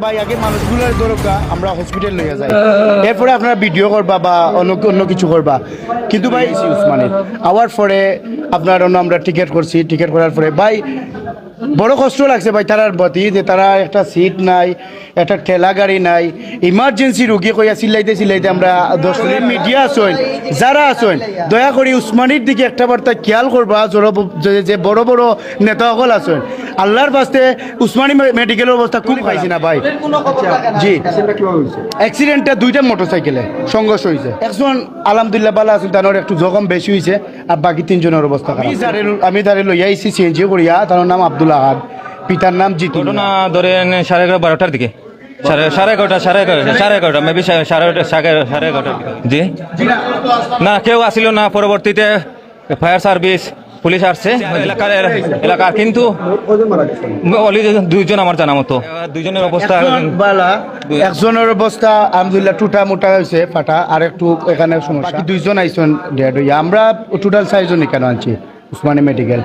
ভাই আগে মানুষগুলোর দরকার আমরা হসপিটাল লইয়া যাই, এরপরে আপনারা ভিডিও করবা বা অন্য কিছু করবা, কিন্তু ভাই উসমানের আওয়ার পরে আপনার অন্য আমরা টিকিট করছি, টিকিট করার পরে ভাই বড় কষ্ট লাগছে ভাই তারার প্রতি, যে তারা একটা সিট নাই, একটা ঠেলা গাড়ি নাই, ইমার্জেন্সি রুগী কইয়া চিল্লাইতে আমরা দর্শকের মিডিয়া আছেন যারা আছেন দয়া করে উসমানির দিকে একটা বার্তা খেয়াল করবা, যে বড় বড় নেতাসকল আছেন আল্লাহর বাস্তে উসমানী মেডিকেলের অবস্থা খুব পাইছি না ভাই। জি অ্যাক্সিডেন্টটা দুইটা মোটরসাইকেলে সংঘর্ষ হয়েছে, একজন আলহামদুলিল্লাহ ভালো আছেন, তার একটু জখম বেশি হয়েছে, আর বাকি তিনজনের অবস্থা আমি তারে লইয়া আইছি সিএনজি করিয়া, তার নাম আব্দুল আহাদ, পিতার নাম জিতু। ঘটনা ধরেন 11:30-12টার দিকে, সাড়ে এগারোটা মেবি সাড়ে 11:30 জি না কেউ আসিল না। পরবর্তীতে ফায়ার সার্ভিস পুলিশ আসছে এলাকার, কিন্তু দুইজন আমার জানা মতো, দুইজনের অবস্থা একজনের অবস্থা আলহামদুলিল্লাহ টুটা মোটা হয়েছে ফাটা, আর একটু এখানে সমস্যা, দুইজন আইসন ডেড হইয়া, আমরা টোটাল 6 জন এখানে আনছি উসমানী মেডিকেল।